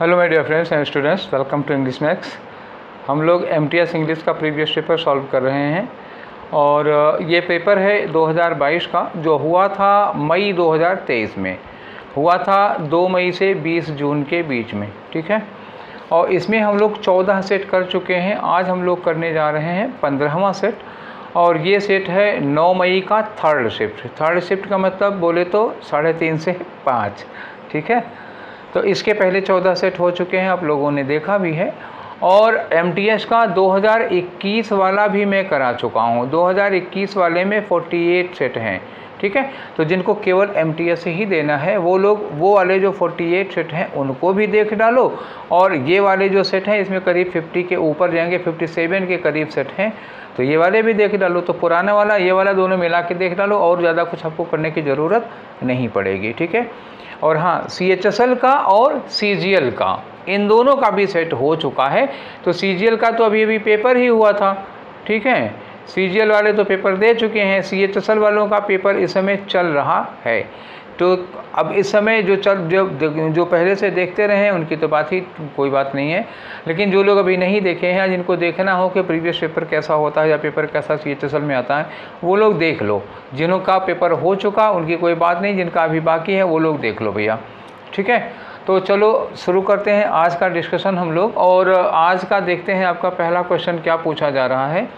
Hello my dear friends and students, welcome to English Max. हम लोग MTS English का previous paper solve कर रहे हैं और ये पेपर है 2022 का, जो हुआ था मई 2023 में। हुआ था 2 मई से 20 जून के बीच में, ठीक है। और इसमें हम लोग 14 सेट कर चुके हैं। आज हम लोग करने जा रहे हैं 15वां सेट और ये सेट है 9 मई का थर्ड शिफ्ट। थर्ड शिफ्ट का मतलब बोले तो 3:30 से 5, ठीक है। तो इसके पहले 14 सेट हो चुके हैं, आप लोगों ने देखा भी है। और एमटीएस का 2021 वाला भी मैं करा चुका हूँ। 2021 वाले में 48 सेट हैं, ठीक है। तो जिनको केवल एमटीएस ही देना है वो लोग वो वाले जो 48 सेट हैं उनको भी देख डालो, और ये वाले जो सेट हैं इसमें करीब 50 के ऊपर जाएंगे, 57 के करीब सेट हैं, तो ये वाले भी देख डालो। तो पुराना वाला ये वाला दोनों मिला के देख डालो, और ज़्यादा कुछ आपको करने की ज़रूरत नहीं पड़ेगी, ठीक है। और हाँ, CHSL का और CGL का, इन दोनों का भी सेट हो चुका है। तो CGL का तो अभी पेपर ही हुआ था, ठीक है। CGL वाले तो पेपर दे चुके हैं, CHSL वालों का पेपर इस समय चल रहा है। तो अब इस समय जो पहले से देखते रहे हैं उनकी तो बात ही कोई बात नहीं है, लेकिन जो लोग अभी नहीं देखे हैं, जिनको देखना हो कि प्रीवियस पेपर कैसा होता है या पेपर कैसा CHSL में आता है, वो लोग देख लो। जिन्हों का पेपर हो चुका उनकी कोई बात नहीं, जिनका अभी बाकी है वो लोग देख लो भैया, ठीक है। तो चलो शुरू करते हैं आज का डिस्कशन हम लोग। और आज का देखते हैं आपका पहला क्वेश्चन क्या पूछा जा रहा है।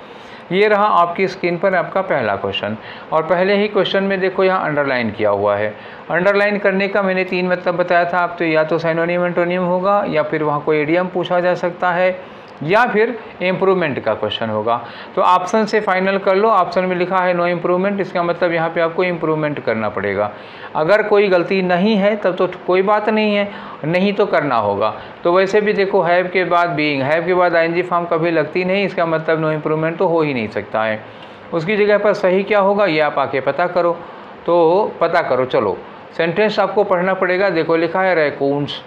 ये रहा आपकी स्क्रीन पर आपका पहला क्वेश्चन, और पहले ही क्वेश्चन में देखो यहाँ अंडरलाइन किया हुआ है। अंडरलाइन करने का मैंने 3 मतलब बताया था। आप तो या तो सिनोनिम एंटोनिम होगा, या फिर वहाँ कोई इडियम पूछा जा सकता है, या फिर इम्प्रूवमेंट का क्वेश्चन होगा। तो ऑप्शन से फाइनल कर लो। ऑप्शन में लिखा है नो इम्प्रूवमेंट, इसका मतलब यहाँ पे आपको इम्प्रूवमेंट करना पड़ेगा। अगर कोई गलती नहीं है तब तो कोई बात नहीं है, नहीं तो करना होगा। तो वैसे भी देखो, हैव के बाद बीइंग, हैव के बाद आईएनजी फॉर्म कभी लगती नहीं, इसका मतलब नो इम्प्रूवमेंट तो हो ही नहीं सकता है। उसकी जगह पर सही क्या होगा ये आप आके पता करो। तो पता करो, चलो सेंटेंस आपको पढ़ना पड़ेगा। देखो लिखा है रैकून्स।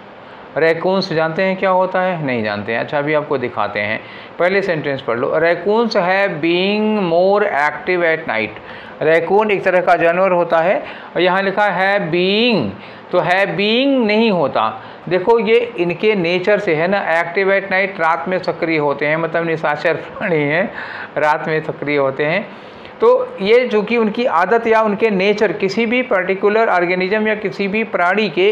रैकून्स जानते हैं क्या होता है? नहीं जानते हैं। अच्छा, अभी आपको दिखाते हैं। पहले सेंटेंस पढ़ लो। Raccoons have being more active at night. Raccoon एक तरह का जानवर होता है, और यहाँ लिखा है बीइंग, तो है बीइंग नहीं होता। देखो ये इनके नेचर से है ना, एक्टिव एट नाइट, रात में सक्रिय होते हैं, मतलब निशाचर प्राणी हैं, रात में सक्रिय होते हैं। तो ये चूँकि उनकी आदत या उनके नेचर, किसी भी पर्टिकुलर ऑर्गेनिज्म या किसी भी प्राणी के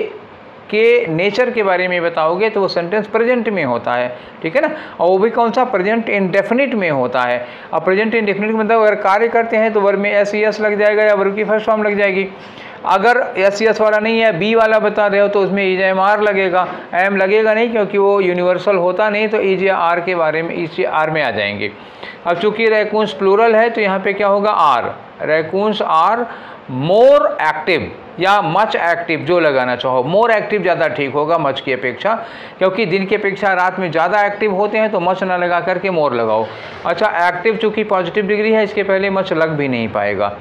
नेचर के बारे में बताओगे तो वो सेंटेंस प्रेजेंट में होता है, ठीक है ना। और वो भी कौन सा? प्रेजेंट इंडेफिनिट में होता है। अब प्रेजेंट इंडेफिनिट मतलब अगर कार्य करते हैं तो वर्ब में एस लग जाएगा या वर्ब की फर्स्ट फॉर्म लग जाएगी। अगर एस वाला नहीं है, बी वाला बता रहे हो, तो उसमें इज एम आर लगेगा। एम लगेगा नहीं, क्योंकि वो यूनिवर्सल होता नहीं, तो इज या आर के बारे में इज आर में आ जाएंगे। अब चूंकि रैकून्स प्लूरल है तो यहाँ पे क्या होगा? आर। रैकून्स आर मोर एक्टिव या मच एक्टिव, जो लगाना चाहो। मोर एक्टिव ज़्यादा ठीक होगा मच की अपेक्षा, क्योंकि दिन की अपेक्षा रात में ज़्यादा एक्टिव होते हैं, तो मच ना लगा करके मोर लगाओ। अच्छा, एक्टिव चूँकि पॉजिटिव डिग्री है, इसके पहले मच लग भी नहीं पाएगा।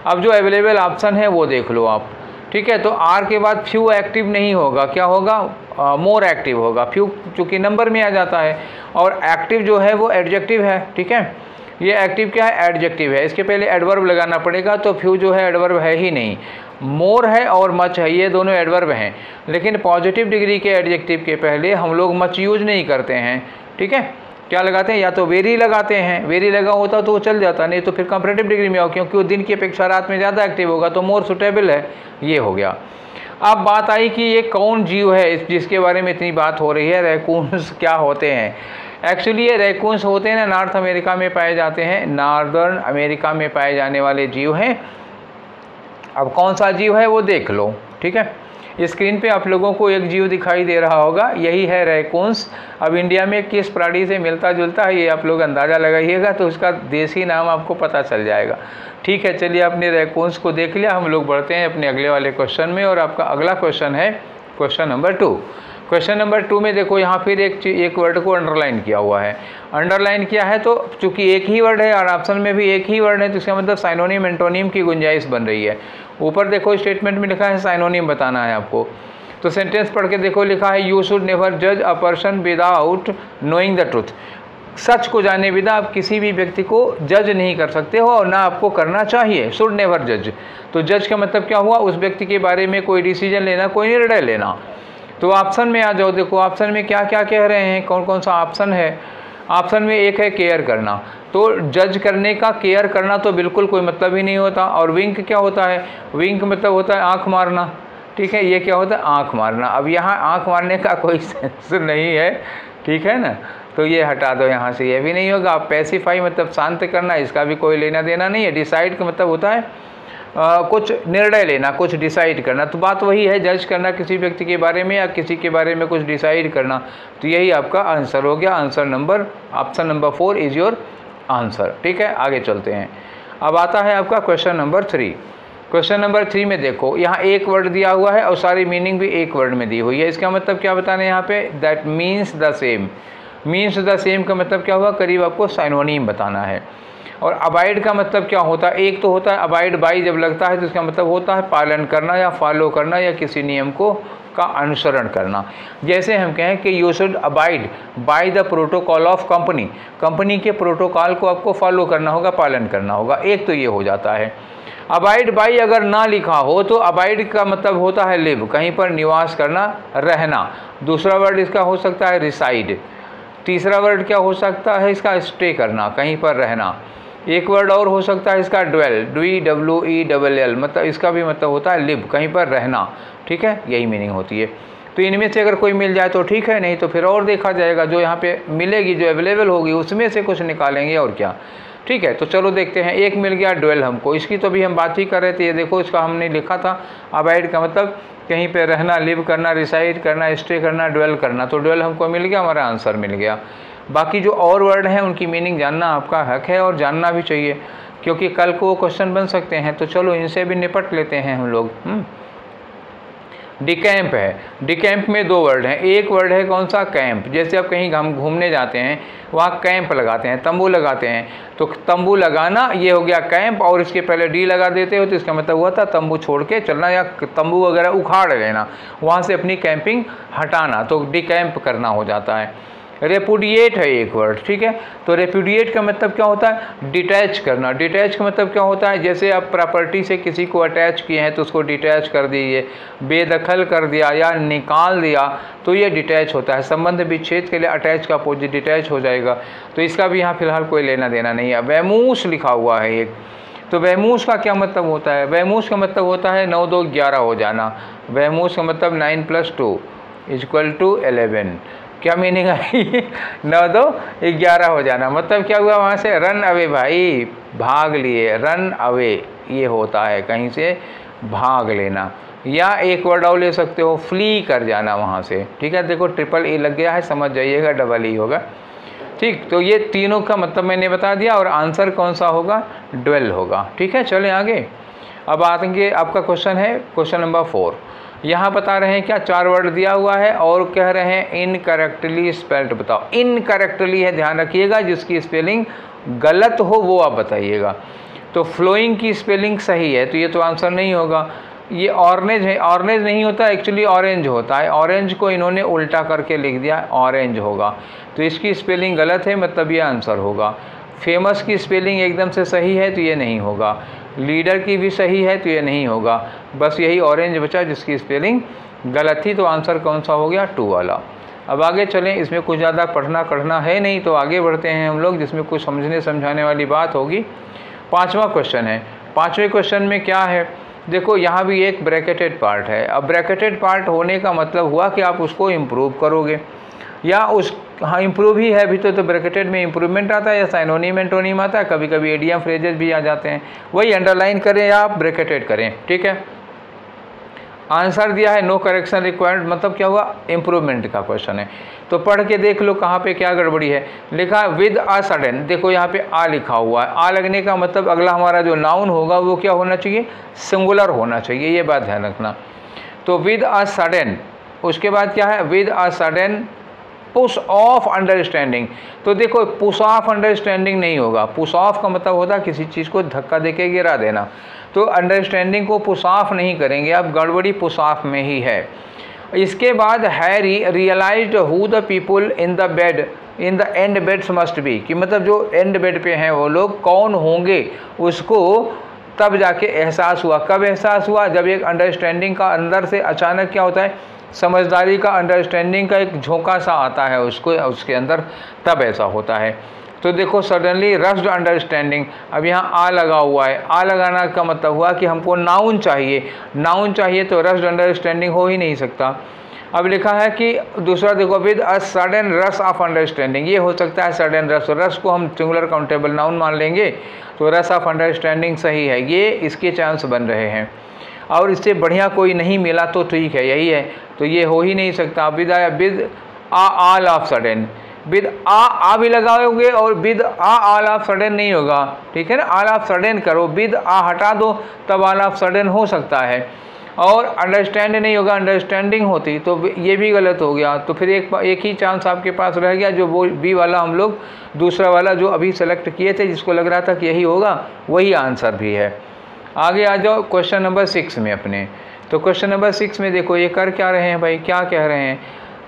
अब जो अवेलेबल ऑप्शन है वो देख लो आप, ठीक है। तो आर के बाद फ्यू एक्टिव नहीं होगा, क्या होगा? मोर एक्टिव होगा। फ्यू चूँकि नंबर में आ जाता है, और एक्टिव जो है वो एडजेक्टिव है, ठीक है। ये एक्टिव क्या है? एडजेक्टिव है। इसके पहले एडवर्ब लगाना पड़ेगा, तो फ्यू जो है एडवर्ब है ही नहीं। मोर है और मच है, ये दोनों एडवर्ब हैं, लेकिन पॉजिटिव डिग्री के एडजेक्टिव के पहले हम लोग मच यूज नहीं करते हैं, ठीक है। क्या लगाते हैं? या तो वेरी लगाते हैं। वेरी लगा होता तो वो चल जाता, नहीं तो फिर कंपैरेटिव डिग्री में आओ, क्योंकि वो दिन की अपेक्षा रात में ज़्यादा एक्टिव होगा, तो मोर सुटेबल है। ये हो गया। अब बात आई कि ये कौन जीव है जिसके बारे में इतनी बात हो रही है, रैकून्स क्या होते हैं। एक्चुअली ये रैकून्स होते हैं ना, नॉर्थ अमेरिका में पाए जाते हैं, नॉर्दर्न अमेरिका में पाए जाने वाले जीव हैं। अब कौन सा जीव है वो देख लो, ठीक है। स्क्रीन पे आप लोगों को एक जीव दिखाई दे रहा होगा, यही है रैकून्स। अब इंडिया में किस प्राणी से मिलता जुलता है ये आप लोग अंदाज़ा लगाइएगा, तो उसका देसी नाम आपको पता चल जाएगा, ठीक है। चलिए, आपने रैकून्स को देख लिया, हम लोग बढ़ते हैं अपने अगले वाले क्वेश्चन में। और आपका अगला क्वेश्चन है क्वेश्चन नंबर 2। क्वेश्चन नंबर 2 में देखो यहाँ फिर एक वर्ड को अंडरलाइन किया हुआ है। अंडरलाइन किया है तो चूंकि एक ही वर्ड है और ऑप्शन में भी एक ही वर्ड है, तो इसका मतलब साइनोनिम एंटोनिम की गुंजाइश बन रही है। ऊपर देखो स्टेटमेंट में लिखा है साइनोनिम बताना है आपको। तो सेंटेंस पढ़ के देखो, लिखा है यू शुड नेवर जज a person without knowing the truth. सच को जाने बिना आप किसी भी व्यक्ति को जज नहीं कर सकते हो, और ना आपको करना चाहिए। शुड नेवर जज, तो जज का मतलब क्या हुआ? उस व्यक्ति के बारे में कोई डिसीजन लेना, कोई निर्णय लेना। तो ऑप्शन में आ जाओ। देखो ऑप्शन में क्या क्या कह रहे हैं, कौन कौन सा ऑप्शन है। ऑप्शन में एक है केयर करना, तो जज करने का केयर करना तो बिल्कुल कोई मतलब ही नहीं होता। और विंक क्या होता है, विंक मतलब होता है आंख मारना, ठीक है, ये क्या होता है आंख मारना। अब यहाँ आंख मारने का कोई सेंस नहीं है, ठीक है ना, तो ये हटा दो यहाँ से, ये भी नहीं होगा। पैसिफाई मतलब शांत करना, इसका भी कोई लेना देना नहीं है। डिसाइड का मतलब होता है कुछ निर्णय लेना, कुछ डिसाइड करना, तो बात वही है, जज करना किसी व्यक्ति के बारे में या किसी के बारे में कुछ डिसाइड करना। तो यही आपका आंसर हो गया। Answer number option number 4 is your answer, ठीक है। आगे चलते हैं। अब आता है आपका क्वेश्चन नंबर 3। क्वेश्चन नंबर 3 में देखो यहाँ एक वर्ड दिया हुआ है और सारी मीनिंग भी एक वर्ड में दी हुई है। इसका मतलब क्या बताना है यहाँ पे, that means the same. Means the same का मतलब क्या हुआ, करीब आपको साइनोनिम बताना है। और अबाइड का मतलब क्या होता है, एक तो होता है अबाइड बाई, जब लगता है तो इसका मतलब होता है पालन करना या फॉलो करना या किसी नियम को का अनुसरण करना। जैसे हम कहें कि you should abide by the protocol of company, company के प्रोटोकॉल को आपको फॉलो करना होगा, पालन करना होगा, एक तो ये हो जाता है। अबाइड बाई अगर ना लिखा हो तो अबाइड का मतलब होता है लिव, कहीं पर निवास करना, रहना। दूसरा वर्ड इसका हो सकता है रिसाइड। तीसरा वर्ड क्या हो सकता है इसका, स्टे करना, कहीं पर रहना। एक वर्ड और हो सकता है इसका ड्वेल, DWELL, मतलब इसका भी मतलब होता है लिव, कहीं पर रहना, ठीक है, यही मीनिंग होती है। तो इनमें से अगर कोई मिल जाए तो ठीक है, नहीं तो फिर और देखा जाएगा, जो यहाँ पे मिलेगी, जो अवेलेबल होगी उसमें से कुछ निकालेंगे और क्या, ठीक है। तो चलो देखते हैं। एक मिल गया ड्वेल हमको, इसकी तो भी हम बात ही कर रहे थे। ये देखो इसका हमने लिखा था अबाइड का मतलब कहीं पे रहना, लिव करना, रिसाइड करना, स्टे करना, ड्वेल करना। तो ड्वेल हमको मिल गया, हमारा आंसर मिल गया। बाकी जो और वर्ड हैं उनकी मीनिंग जानना आपका हक है और जानना भी चाहिए, क्योंकि कल को वो क्वेश्चन बन सकते हैं। तो चलो इनसे भी निपट लेते हैं हम लोग। डिकैंप है, डिकैंप में दो वर्ड हैं। एक वर्ड है कौन सा, कैंप। जैसे आप कहीं हम घूमने जाते हैं, वहाँ कैंप लगाते हैं, तंबू लगाते हैं, तो तंबू लगाना ये हो गया कैंप, और इसके पहले डी लगा देते हो तो इसका मतलब हुआ था तंबू छोड़ के चलना या तंबू वगैरह उखाड़ लेना, वहाँ से अपनी कैंपिंग हटाना, तो डिकैंप करना हो जाता है। रेपुडिएट है एक वर्ड, ठीक है। तो रेपुडिएट का मतलब क्या होता है, डिटैच करना। डिटैच का मतलब क्या होता है, जैसे आप प्रॉपर्टी से किसी को अटैच किए हैं तो उसको डिटैच कर दीजिए, बेदखल कर दिया या निकाल दिया, तो ये डिटैच होता है। संबंध विच्छेद के लिए अटैच का अपोजिट डिटैच हो जाएगा। तो इसका भी यहाँ फिलहाल कोई लेना देना नहीं है। वैमूस लिखा हुआ है एक, तो वैमूस का क्या मतलब होता है, वैमूस का मतलब होता है 9 2 11 हो जाना। वैमूस का मतलब 9 + 2 = 11। क्या मीनिंग है 9 2 11 हो जाना, मतलब क्या हुआ, वहाँ से रन अवे भाई, भाग लिए, रन अवे ये होता है कहीं से भाग लेना। या एक वर्ड और ले सकते हो, फ्ली कर जाना वहाँ से, ठीक है। देखो ट्रिपल ई लग गया है, समझ जाइएगा, डबल ई होगा, ठीक। तो ये तीनों का मतलब मैंने बता दिया, और आंसर कौन सा होगा, ड्वेल होगा, ठीक है। चलें आगे। अब आगे आपका क्वेश्चन है क्वेश्चन नंबर 4। यहाँ बता रहे हैं क्या, 4 वर्ड दिया हुआ है और कह रहे हैं इनकरेक्टली स्पेल्ड बताओ। इनकरेक्टली है, ध्यान रखिएगा, जिसकी स्पेलिंग गलत हो वो आप बताइएगा। तो फ्लोइंग की स्पेलिंग सही है, तो ये तो आंसर नहीं होगा। ये ऑरेंज है, ऑरेंज नहीं होता, एक्चुअली ऑरेंज होता है। ऑरेंज को इन्होंने उल्टा करके लिख दिया, ऑरेंज होगा, तो इसकी स्पेलिंग गलत है, मतलब ये आंसर होगा। फेमस की स्पेलिंग एकदम से सही है, तो ये नहीं होगा। लीडर की भी सही है, तो ये नहीं होगा। बस यही ऑरेंज बचा जिसकी स्पेलिंग गलत थी, तो आंसर कौन सा हो गया, 2 वाला। अब आगे चलें, इसमें कुछ ज़्यादा पढ़ना कढ़ना है नहीं, तो आगे बढ़ते हैं हम लोग, जिसमें कुछ समझने समझाने वाली बात होगी। 5वां क्वेश्चन है। 5वें क्वेश्चन में क्या है, देखो यहाँ भी एक ब्रैकेटेड पार्ट है। अब ब्रैकेटेड पार्ट होने का मतलब हुआ कि आप उसको इम्प्रूव करोगे, या उस हाँ इम्प्रूव ही है अभी तो ब्रैकेटेड में इम्प्रूवमेंट आता है या साइनोनिम एंटोनिम आता है, कभी कभी एडियम फ्रेजेस भी आ जाते हैं। वही अंडरलाइन करें या आप ब्रैकेटेड करें, ठीक है। आंसर दिया है नो करेक्शन रिक्वायर्ड, मतलब क्या हुआ, इम्प्रूवमेंट का क्वेश्चन है। तो पढ़ के देख लो कहाँ पे क्या गड़बड़ी है। लिखा विद आ सडन, देखो यहाँ पे आ लिखा हुआ है। आ लगने का मतलब अगला हमारा जो नाउन होगा वो क्या होना चाहिए, सिंगुलर होना चाहिए, ये बात ध्यान रखना। तो विद आ सडन, उसके बाद क्या है, with a sudden push of understanding. तो देखो पुश ऑफ अंडरस्टैंडिंग नहीं होगा, पुश ऑफ का मतलब होता है किसी चीज़ को धक्का देके गिरा देना। तो अंडरस्टैंडिंग को पुश ऑफ नहीं करेंगे, अब गड़बड़ी पुश ऑफ में ही है। इसके बाद Harry realised who the people in the bed in the end beds must be, कि मतलब जो एंड बेड पे हैं वो लोग कौन होंगे, उसको तब जाके एहसास हुआ। कब एहसास हुआ, जब एक अंडरस्टैंडिंग का अंदर से अचानक क्या होता है, समझदारी का, अंडरस्टैंडिंग का एक झोंका सा आता है उसको, उसके अंदर, तब ऐसा होता है। तो देखो सडनली रश्ड अंडरस्टैंडिंग, अब यहाँ आ लगा हुआ है, आ लगाना का मतलब हुआ कि हमको नाउन चाहिए, नाउन चाहिए तो रश्ड अंडरस्टैंडिंग हो ही नहीं सकता। अब लिखा है कि दूसरा देखो, with a sudden rush of understanding, ये हो सकता है सडन रश, रश को हम सिंगुलर काउंटेबल नाउन मान लेंगे, तो रश ऑफ अंडरस्टैंडिंग सही है, ये इसके चांस बन रहे हैं। और इससे बढ़िया कोई नहीं मिला तो ठीक है, यही है, तो ये हो ही नहीं सकता। With all of sudden, with आ भी लगाओगे और विद ऑल ऑफ सडन नहीं होगा, ठीक है ना, ऑल ऑफ सडन करो, विद आ हटा दो तब ऑल ऑफ सडन हो सकता है। और अंडरस्टैंड नहीं होगा, अंडरस्टैंडिंग होती, तो ये भी गलत हो गया। तो फिर एक ही चांस आपके पास रह गया, जो वो बी वाला हम लोग दूसरा वाला जो अभी सेलेक्ट किए थे, जिसको लग रहा था कि यही होगा, वही आंसर भी है। आगे आ जाओ क्वेश्चन नंबर 6 में अपने। तो क्वेश्चन नंबर 6 में देखो ये कर क्या रहे हैं भाई, क्या कह रहे हैं।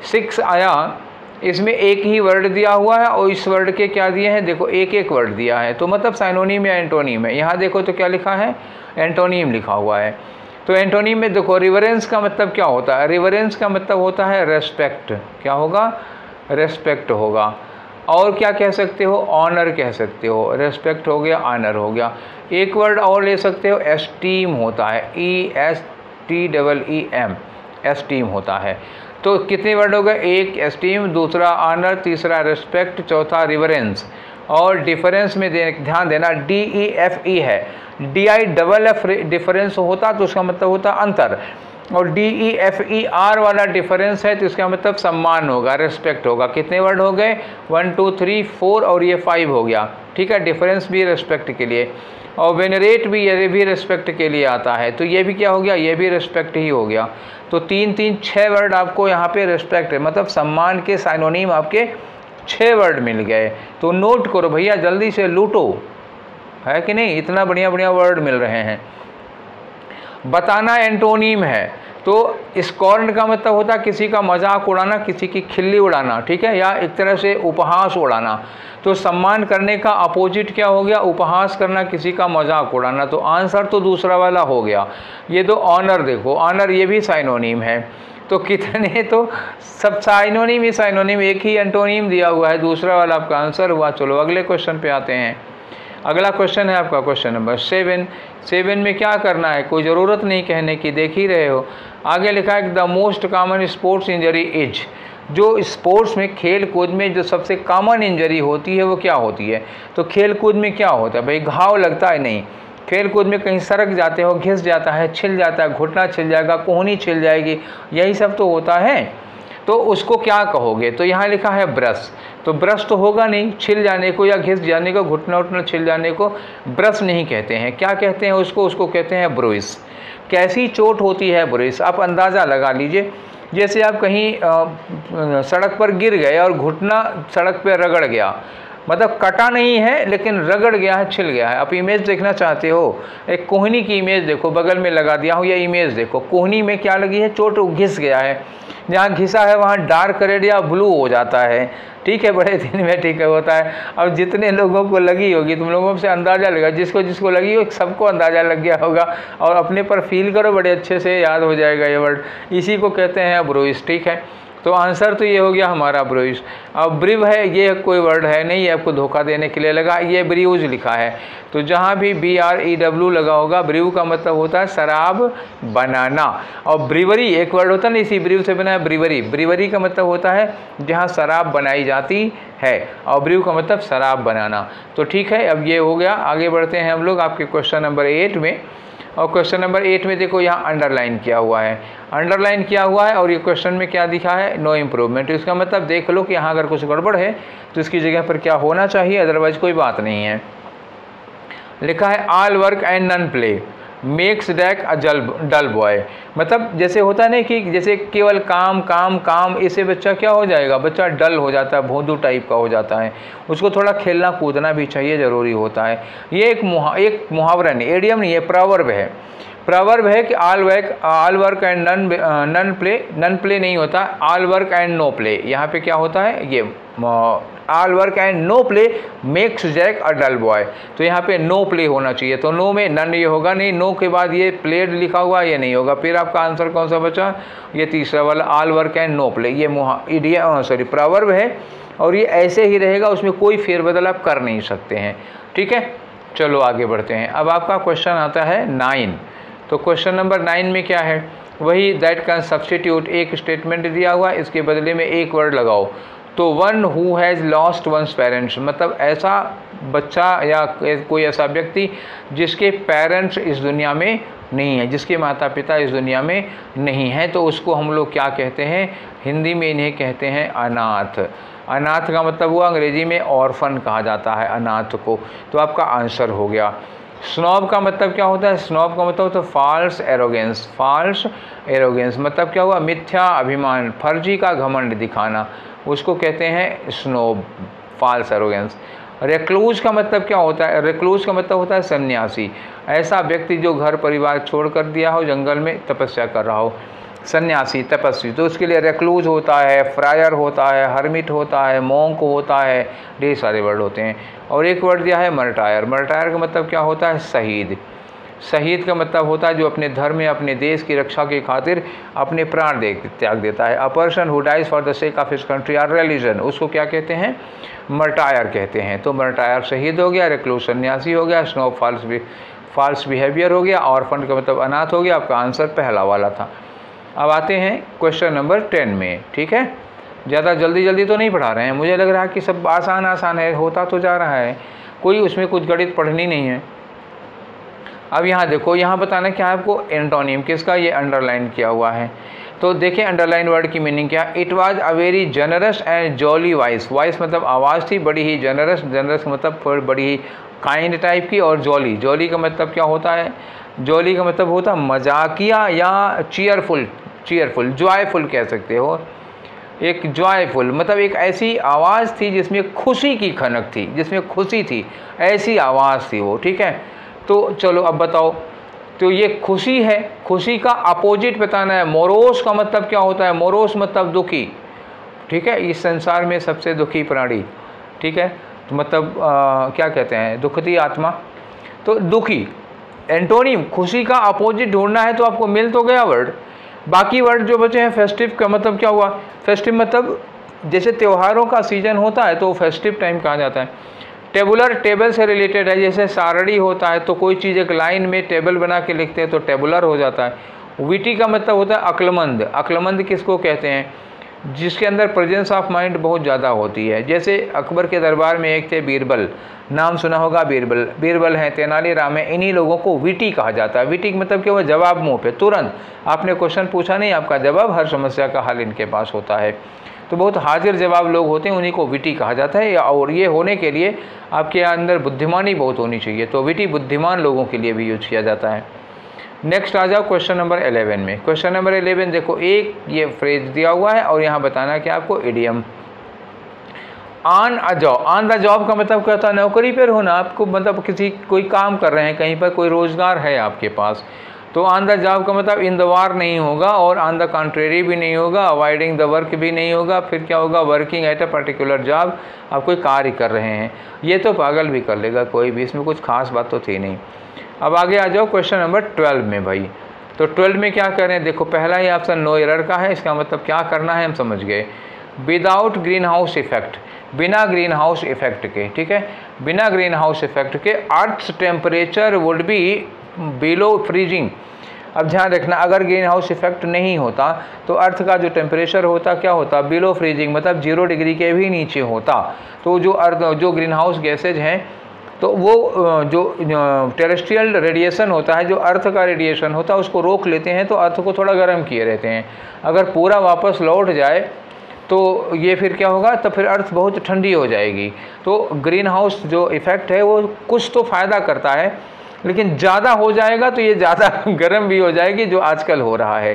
6 आया, इसमें एक ही वर्ड दिया हुआ है और इस वर्ड के क्या दिए हैं, देखो एक एक वर्ड दिया है, तो मतलब साइनोनिम या एंटोनिम है। यहाँ देखो तो क्या लिखा है, एंटोनिम लिखा हुआ है। तो एंटोनिम में देखो रिवरेंस का मतलब क्या होता है, रिवरेंस का मतलब होता है रेस्पेक्ट, क्या होगा, रेस्पेक्ट होगा। और क्या कह सकते हो, ऑनर कह सकते हो, रेस्पेक्ट हो गया, ऑनर हो गया। एक वर्ड और ले सकते हो, एस्टीम होता है, ESTEEM, एस्टीम होता है। तो कितने वर्ड हो गए, एक एस्टीम, दूसरा ऑनर, तीसरा रेस्पेक्ट, चौथा रिवरेंस। और डिफरेंस में ध्यान देना, DEFE है, DIFF डिफरेंस होता तो उसका मतलब होता अंतर, और DEFER वाला डिफरेंस है तो इसका मतलब सम्मान होगा, रेस्पेक्ट होगा। कितने वर्ड हो गए, 1 2 3 4 और ये 5 हो गया, ठीक है। डिफरेंस भी रेस्पेक्ट के लिए, और वेनरेट भी, ये भी रेस्पेक्ट के लिए आता है, तो ये भी क्या हो गया, ये भी रेस्पेक्ट ही हो गया। तो 3 3 6 वर्ड आपको यहाँ पे रेस्पेक्ट है, मतलब सम्मान के साइनोनिम आपके 6 वर्ड मिल गए। तो नोट करो भैया, जल्दी से लूटो, है कि नहीं, इतना बढ़िया बढ़िया वर्ड मिल रहे हैं। बताना एंटोनिम है, तो स्कॉर्न का मतलब होता है किसी का मजाक उड़ाना, किसी की खिल्ली उड़ाना, ठीक है, या एक तरह से उपहास उड़ाना। तो सम्मान करने का अपोजिट क्या हो गया, उपहास करना, किसी का मजाक उड़ाना। तो आंसर तो दूसरा वाला हो गया। ये तो ऑनर देखो, ऑनर ये भी साइनोनिम है। तो कितने, तो सब साइनोनिम ही साइनोनिम, एक ही एंटोनिम दिया हुआ है, दूसरा वाला आपका आंसर हुआ। चलो अगले क्वेश्चन पे आते हैं। अगला क्वेश्चन है आपका क्वेश्चन नंबर 7। 7 में क्या करना है, कोई ज़रूरत नहीं कहने की, देख ही रहे हो। आगे लिखा है the most common sports injury is, जो स्पोर्ट्स में, खेल कूद में जो सबसे कॉमन इंजरी होती है वो क्या होती है। तो खेल कूद में क्या होता है भाई, घाव लगता है, नहीं, खेल कूद में कहीं सरक जाते हो, घिस जाता है, छिल जाता है, घुटना छिल जाएगा, कोहनी छिल जाएगी, यही सब तो होता है। तो उसको क्या कहोगे, तो यहाँ लिखा है ब्रश। तो ब्रश तो होगा नहीं, छिल जाने को या घिस जाने को, घुटना उठना छिल जाने को ब्रश नहीं कहते हैं। क्या कहते हैं उसको, उसको कहते हैं ब्रुइस। कैसी चोट होती है ब्रुइस, आप अंदाज़ा लगा लीजिए। जैसे आप कहीं सड़क पर गिर गए और घुटना सड़क पर रगड़ गया, मतलब कटा नहीं है लेकिन रगड़ गया है, छिल गया है। आप इमेज देखना चाहते हो, एक कोहनी की इमेज देखो, बगल में लगा दिया हूँ, ये इमेज देखो, कोहनी में क्या लगी है, चोट, घिस गया है, जहाँ घिसा है वहाँ डार्क रेड या ब्लू हो जाता है, ठीक है, बड़े दिन में, ठीक है, होता है। अब जितने लोगों को लगी होगी, तुम लोगों से अंदाज़ा लगा, जिसको जिसको लगी हो सबको अंदाज़ा लग गया होगा, और अपने पर फील करो, बड़े अच्छे से याद हो जाएगा ये वर्ड। इसी को कहते हैं ब्रुइस, ठीक है। तो आंसर तो ये हो गया हमारा ब्रुइस। अब ब्रिव है, ये कोई वर्ड है नहीं, ये आपको धोखा देने के लिए लगा, ये ब्रिव्स लिखा है। तो जहाँ भी BREW लगा होगा, ब्रिव का मतलब होता है शराब बनाना। और ब्रिवरी एक वर्ड होता है ना, इसी ब्रिव से बना है ब्रिवरी। ब्रिवरी का मतलब होता है जहाँ शराब बनाई जाती है, और ब्रिव का मतलब शराब बनाना। तो ठीक है, अब ये हो गया। आगे बढ़ते हैं हम लोग आपके क्वेश्चन नंबर 8 में। और क्वेश्चन नंबर 8 में देखो यहाँ अंडरलाइन किया हुआ है, अंडरलाइन किया हुआ है, और ये क्वेश्चन में क्या दिखा है, नो इम्प्रूवमेंट। इसका मतलब देख लो कि यहाँ अगर कुछ गड़बड़ है तो इसकी जगह पर क्या होना चाहिए, अदरवाइज कोई बात नहीं है। लिखा है all work and none play makes Jack a dull boy. मतलब जैसे होता है ना कि जैसे केवल काम काम काम, इससे बच्चा क्या हो जाएगा, बच्चा डल हो जाता है, भोंदू टाइप का हो जाता है। उसको थोड़ा खेलना कूदना भी चाहिए, ज़रूरी होता है। ये एक मुहावरा नहीं, एडियम नहीं, ये प्रॉवर्ब है। प्रवर्ब है कि all work and none play नहीं होता, all work and no play. यहाँ पे क्या होता है, ये all work and no play makes Jack a dull boy. तो यहाँ पे नो प्ले होना चाहिए, तो नो में नन ये होगा नहीं, नो के बाद ये प्लेड लिखा हुआ ये नहीं होगा। फिर आपका आंसर कौन सा बचा, ये तीसरा वाला all work and no play. ये प्रवर्ब है और ये ऐसे ही रहेगा, उसमें कोई फेरबदल आप कर नहीं सकते हैं। ठीक है, चलो आगे बढ़ते हैं। अब आपका क्वेश्चन आता है 9। तो क्वेश्चन नंबर 9 में क्या है, वही दैट कैन सब्सटीट्यूट, एक स्टेटमेंट दिया हुआ, इसके बदले में एक वर्ड लगाओ। तो one who has lost one's parents, मतलब ऐसा बच्चा या कोई ऐसा व्यक्ति जिसके पेरेंट्स इस दुनिया में नहीं है, जिसके माता पिता इस दुनिया में नहीं हैं, तो उसको हम लोग क्या कहते हैं, हिंदी में इन्हें कहते हैं अनाथ। अनाथ का मतलब हुआ अंग्रेजी में ऑर्फन कहा जाता है अनाथ को। तो आपका आंसर हो गया। स्नॉब का मतलब क्या होता है, स्नॉब का मतलब होता है फॉल्स एरोगेंस। फॉल्स एरोगेंस मतलब क्या हुआ, मिथ्या अभिमान, फर्जी का घमंड दिखाना, उसको कहते हैं स्नोब, फॉल्स एरोगेंस। रेक्लूज का मतलब क्या होता है, रेक्लूज का मतलब होता है सन्यासी, ऐसा व्यक्ति जो घर परिवार छोड़ कर दिया हो, जंगल में तपस्या कर रहा हो, सन्यासी तपस्वी। तो उसके लिए रेक्लूज होता है, फ्रायर होता है, हर्मिट होता है, मोंक होता है, ढेर सारे वर्ड होते हैं। और एक वर्ड दिया है मर्टायर। मर्टायर का मतलब क्या होता है, शहीद। शहीद का मतलब होता है जो अपने धर्म या अपने देश की रक्षा के खातिर अपने प्राण त्याग देता है। A person who dies for the sake of his country और रिलीजन, उसको क्या कहते हैं, मर्टायर कहते हैं। तो मर्टायर शहीद हो गया, रेक्लूज सन्यासी हो गया, स्नोब फॉल्स बिहेवियर हो गया, ऑर्फन का मतलब अनाथ हो गया। आपका आंसर पहला वाला था। अब आते हैं क्वेश्चन नंबर 10 में। ठीक है, ज़्यादा जल्दी तो नहीं पढ़ा रहे हैं, मुझे लग रहा है कि सब आसान है, होता तो जा रहा है, कोई उसमें कुछ गणित पढ़नी नहीं है। अब यहाँ देखो, यहाँ बताना क्या है आपको, एंटोनिम किसका, ये अंडरलाइन किया हुआ है। तो देखिए अंडरलाइन वर्ड की मीनिंग क्या, it was a very generous and jolly voice. Voice मतलब आवाज़ थी, बड़ी ही जनरस, जनरस मतलब बड़ी ही काइंड टाइप की, और जॉली, जॉली का मतलब क्या होता है, जॉली का मतलब होता है मजाकिया या चीयरफुल, जॉयफुल कह सकते हो। एक जॉयफुल मतलब एक ऐसी आवाज़ थी जिसमें खुशी की खनक थी, जिसमें खुशी थी, ऐसी आवाज़ थी वो। ठीक है, तो चलो अब बताओ, तो ये खुशी है, खुशी का अपोजिट बताना है। मोरोस का मतलब क्या होता है, मोरोस मतलब दुखी। ठीक है, इस संसार में सबसे दुखी प्राणी। ठीक है, तो मतलब क्या कहते हैं, दुखती आत्मा, तो दुखी। एंटोनिम खुशी का अपोजिट ढूंढना है, तो आपको मिल तो गया वर्ड। बाकी वर्ड जो बचे हैं, फेस्टिव का मतलब क्या हुआ, फेस्टिव मतलब जैसे त्योहारों का सीजन होता है तो फेस्टिव टाइम कहा जाता है। टेबुलर टेबल से रिलेटेड है, जैसे सारणी होता है तो कोई चीज़ एक लाइन में टेबल बना के लिखते हैं तो टेबुलर हो जाता है। विटी का मतलब होता है अक्लमंद। अक्लमंद किसको कहते हैं, जिसके अंदर प्रेजेंस ऑफ माइंड बहुत ज़्यादा होती है। जैसे अकबर के दरबार में एक थे बीरबल, नाम सुना होगा बीरबल, बीरबल हैं, तेनालीराम है, इन्हीं लोगों को विटी कहा जाता है। विटी मतलब क्या हुआ, जवाब मुँह पे तुरंत, आपने क्वेश्चन पूछा नहीं, आपका जवाब, हर समस्या का हल इनके पास होता है। तो बहुत हाजिर जवाब लोग होते हैं, उन्हीं को विटी कहा जाता है। और ये होने के लिए आपके अंदर बुद्धिमानी बहुत होनी चाहिए, तो विटी बुद्धिमान लोगों के लिए भी यूज किया जाता है। नेक्स्ट आ जाओ क्वेश्चन नंबर 11 में। क्वेश्चन नंबर 11 देखो, एक ये फ्रेज दिया हुआ है और यहाँ बताना है कि आपको idiom. On a job, on the job का मतलब क्या होता है, नौकरी पर होना, आपको मतलब कोई काम कर रहे हैं, कहीं पर कोई रोज़गार है आपके पास। तो ऑन द जॉब का मतलब इन द वार नहीं होगा, और ऑन द कॉन्ट्रेरी भी नहीं होगा, अवॉइडिंग द वर्क भी नहीं होगा। फिर क्या होगा, working at a particular job, आप कोई कार्य कर रहे हैं। ये तो पागल भी कर लेगा कोई भी, इसमें कुछ खास बात तो थी नहीं। अब आगे आ जाओ क्वेश्चन नंबर 12 में भाई। तो 12 में क्या करें, देखो पहला ही ऑप्शन नो एरर का है, इसका मतलब क्या करना है हम समझ गए। विदाउट ग्रीन हाउस इफेक्ट, बिना ग्रीन हाउस इफेक्ट के, ठीक है, बिना ग्रीन हाउस इफेक्ट के earth temperature would be below freezing. अब ध्यान रखना, अगर ग्रीन हाउस इफेक्ट नहीं होता तो अर्थ का जो टेम्परेचर होता क्या होता, बिलो फ्रीजिंग, मतलब 0 डिग्री के भी नीचे होता। तो जो ग्रीन हाउस गैसेज हैं, तो वो जो टेरेस्ट्रियल रेडिएशन होता है, जो अर्थ का रेडिएशन होता है, उसको रोक लेते हैं, तो अर्थ को थोड़ा गर्म किए रहते हैं। अगर पूरा वापस लौट जाए तो ये फिर क्या होगा, तो फिर अर्थ बहुत ठंडी हो जाएगी। तो ग्रीन हाउस जो इफ़ेक्ट है वो कुछ तो फ़ायदा करता है, लेकिन ज़्यादा हो जाएगा तो ये ज़्यादा गर्म भी हो जाएगी, जो आजकल हो रहा है।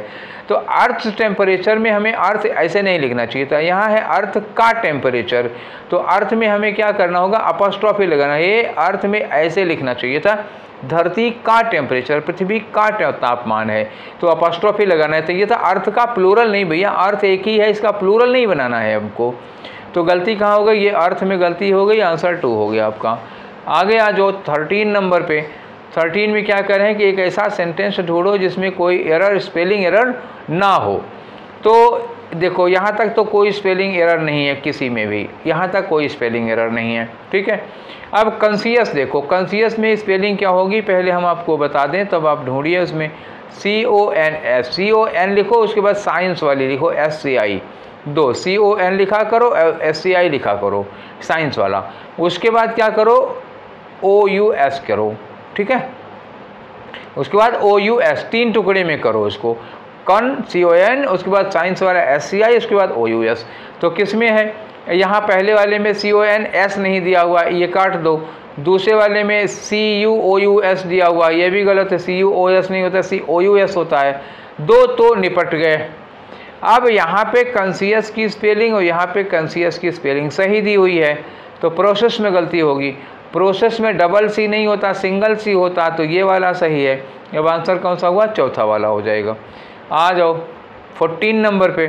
तो अर्थ टेम्परेचर में हमें अर्थ ऐसे नहीं लिखना चाहिए था, यहाँ है अर्थ का टेम्परेचर। तो अर्थ में हमें क्या करना होगा, अपॉस्ट्रोफी लगाना, ये अर्थ में ऐसे लिखना चाहिए था, धरती का टेम्परेचर, पृथ्वी का तापमान है, तो अपॉस्ट्रोफी लगाना है। तो ये था अर्थ का प्लूरल नहीं भैया, अर्थ एक ही है, इसका प्लूरल नहीं बनाना है हमको। तो गलती कहाँ हो गई, ये अर्थ में गलती हो गई, आंसर 2 हो गया आपका। आगे आ जाओ 13 नंबर पे। 13 में क्या कर रहे हैं कि एक ऐसा सेंटेंस ढूंढो जिसमें कोई एरर, स्पेलिंग एरर ना हो। तो देखो यहाँ तक तो कोई स्पेलिंग एरर नहीं है किसी में भी, यहाँ तक कोई स्पेलिंग एरर नहीं है, ठीक है। अब कॉन्शियस देखो, कॉन्शियस में स्पेलिंग क्या होगी पहले हम आपको बता दें, तब आप ढूंढिए उसमें। CONS, CON लिखो, उसके बाद साइंस वाली लिखो SCI, 2 CON लिखा करो, SCI लिखा करो साइंस वाला। उसके बाद क्या करो, OUS करो, ठीक है। उसके बाद OUS 3 टुकड़े में करो उसको, कॉन CON, उसके बाद साइंस वाला SCI, उसके बाद OUS। तो किस में है, यहाँ पहले वाले में CONS नहीं दिया हुआ, ये काट दो। दूसरे वाले में CUOUS दिया हुआ, ये भी गलत है, CUOS नहीं होता, COUS होता है। 2 तो निपट गए। अब यहाँ पे कॉन्शियस की स्पेलिंग और यहाँ पे कॉन्शियस की स्पेलिंग सही दी हुई है, तो प्रोसेस में गलती होगी। प्रोसेस में डबल C नहीं होता, सिंगल C होता, तो ये वाला सही है। अब आंसर कौन सा हुआ, चौथा वाला हो जाएगा। आ जाओ 14 नंबर पे।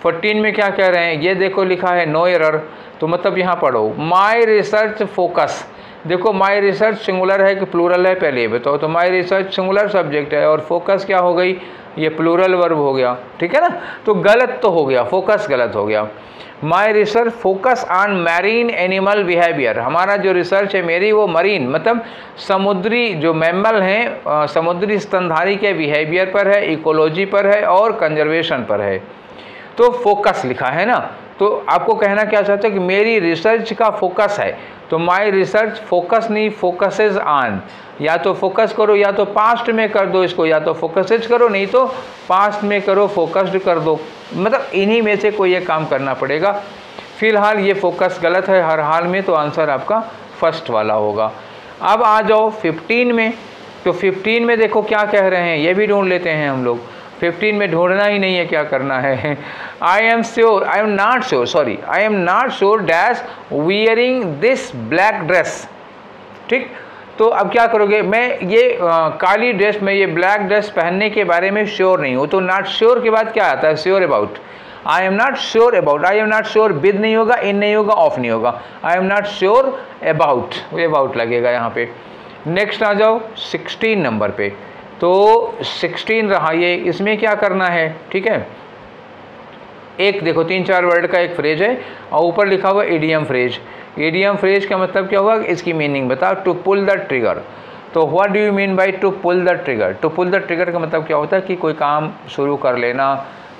14 में क्या कह रहे हैं, ये देखो लिखा है नो एरर, तो मतलब यहाँ पढ़ो माई रिसर्च फोकस। देखो माई रिसर्च सिंगुलर है कि प्लूरल है, पहले ये बताओ। तो माई रिसर्च सिंगुलर सब्जेक्ट है और फोकस क्या हो गई, ये प्लूरल वर्ब हो गया, ठीक है ना। तो गलत तो हो गया, फोकस गलत हो गया। My research focus on marine animal behaviour, हमारा जो रिसर्च है मेरी वो मरीन मतलब समुद्री जो मैमल हैं, समुद्री स्तनधारी के बिहेवियर पर है, इकोलॉजी पर है और कंजर्वेशन पर है। तो फोकस लिखा है ना, तो आपको कहना क्या चाहते हो कि मेरी रिसर्च का फोकस है, तो माई रिसर्च फोकस नहीं, फोकसेज ऑन। या तो फोकस करो या तो पास्ट में कर दो इसको, या तो फोकसेज करो नहीं तो पास्ट में करो, फोकस्ड कर दो, मतलब इन्हीं में से कोई एक काम करना पड़ेगा। फिलहाल ये फोकस गलत है हर हाल में, तो आंसर आपका फर्स्ट वाला होगा। अब आ जाओ 15 में। तो 15 में देखो क्या कह रहे हैं, ये भी ढूंढ लेते हैं हम लोग। 15 में ढूंढना ही नहीं है, क्या करना है। I am not sure dash wearing this black dress, ठीक। तो अब क्या करोगे, मैं ये काली ड्रेस में ये ब्लैक ड्रेस पहनने के बारे में श्योर नहीं हूँ। तो नॉट श्योर के बाद क्या आता है, sure about. I am not sure about, I am not sure with नहीं होगा, इन नहीं होगा, ऑफ नहीं होगा, I am not sure about, about लगेगा यहाँ पे। नेक्स्ट आ जाओ 16 नंबर पे। तो 16 रहा ये, इसमें क्या करना है, ठीक है। एक देखो 3-4 वर्ड का एक फ्रेज है और ऊपर लिखा हुआ इडियम फ्रेज। इडियम फ्रेज का मतलब क्या होगा, इसकी मीनिंग बताओ। टू पुल द ट्रिगर, तो what do you mean by to pull the trigger. To pull the trigger का मतलब क्या होता है कि कोई काम शुरू कर लेना,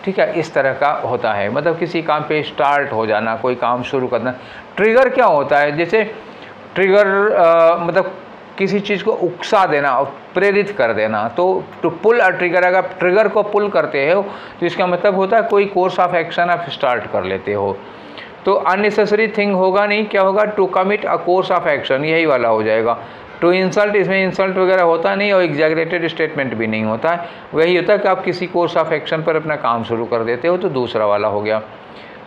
ठीक है, इस तरह का होता है, मतलब किसी काम पे स्टार्ट हो जाना, कोई काम शुरू करना। ट्रिगर क्या होता है, जैसे ट्रिगर मतलब किसी चीज़ को उकसा देना और प्रेरित कर देना। तो टू पुल अ ट्रिगर, अगर ट्रिगर को पुल करते हो तो इसका मतलब होता है कोई कोर्स ऑफ एक्शन आप स्टार्ट कर लेते हो। तो अननेसेसरी थिंग होगा नहीं, क्या होगा, to commit a course of action, यही वाला हो जाएगा। टू इंसल्ट, इसमें इंसल्ट वगैरह होता नहीं और एग्जैगरेटेड स्टेटमेंट भी नहीं होता है, वही होता है कि आप किसी कोर्स ऑफ एक्शन पर अपना काम शुरू कर देते हो, तो दूसरा वाला हो गया।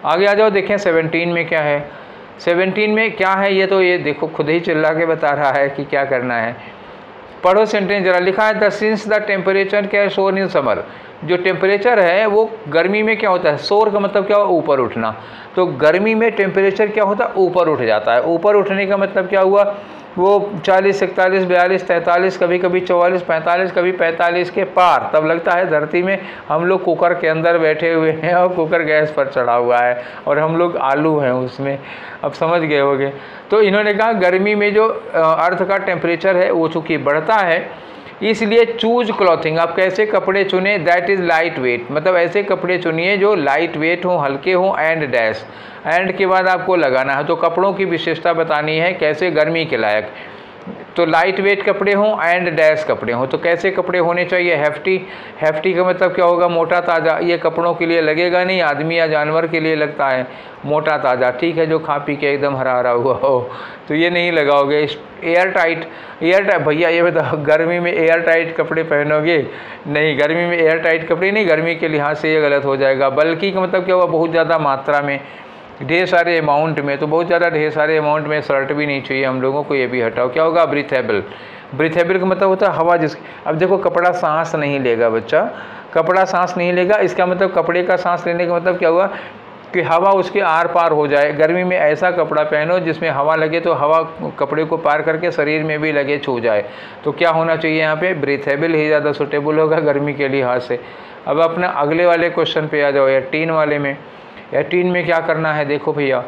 आगे आ जाओ, देखें 17 में क्या है। 17 में क्या है, ये तो ये देखो खुद ही चिल्ला के बता रहा है कि क्या करना है। पढ़ो सेंटेंस जरा। लिखा है द सिंस द टेम्परेचर क्या है सोर इन समर, जो टेम्परेचर है वो गर्मी में क्या होता है, सोर का मतलब क्या हो, ऊपर उठना। तो गर्मी में टेम्परेचर क्या होता है, ऊपर उठ जाता है। ऊपर उठने का मतलब क्या हुआ, वो 40, 41, 42, 43, कभी कभी 44, 45, कभी 45 के पार, तब लगता है धरती में हम लोग कुकर के अंदर बैठे हुए हैं और कुकर गैस पर चढ़ा हुआ है और हम लोग आलू हैं उसमें। अब समझ गए होंगे। तो इन्होंने कहा गर्मी में जो अर्थ का टेम्परेचर है वो चूँकि बढ़ता है, इसलिए चूज क्लॉथिंग, आप कैसे कपड़े चुने, दैट इज़ लाइट वेट, मतलब ऐसे कपड़े चुनिए जो लाइट वेट हों, हल्के हों। एंड डैश, एंड के बाद आपको लगाना है, तो कपड़ों की विशेषता बतानी है कैसे गर्मी के लायक। तो लाइट वेट कपड़े हों एंड डैश कपड़े हों। तो कैसे कपड़े होने चाहिए, हैफ्टी। हैफ्टी का मतलब क्या होगा, मोटा ताज़ा। ये कपड़ों के लिए लगेगा नहीं, आदमी या जानवर के लिए लगता है मोटा ताज़ा, ठीक है, जो खा पी के एकदम हरा हरा हुआ हो, तो ये नहीं लगाओगे। एयर टाइट, एयर टाइट भैया ये बताओ, गर्मी में एयर टाइट कपड़े पहनोगे, नहीं गर्मी में एयर टाइट कपड़े नहीं, गर्मी के लिहाज से ये गलत हो जाएगा। बल्कि का मतलब क्या हुआ, बहुत ज़्यादा मात्रा में, ढेर सारे अमाउंट में, तो बहुत ज़्यादा ढेर सारे अमाउंट में शर्ट भी नहीं चाहिए हम लोगों को, ये भी हटाओ। क्या होगा, ब्रीथेबल, ब्रीथेबल का मतलब होता है हवा जिस, अब देखो कपड़ा सांस नहीं लेगा बच्चा, कपड़ा सांस नहीं लेगा, इसका मतलब कपड़े का सांस लेने का मतलब क्या हुआ कि हवा उसके आर पार हो जाए। गर्मी में ऐसा कपड़ा पहनो जिसमें हवा लगे तो हवा कपड़े को पार करके शरीर में भी लगे, छू जाए। तो क्या होना चाहिए यहाँ पे, ब्रीथेबल ही ज़्यादा सूटेबल होगा गर्मी के लिहाज से। अब अपना अगले वाले क्वेश्चन पे आ जाओ, 18 वाले में। 18 में क्या करना है, देखो भैया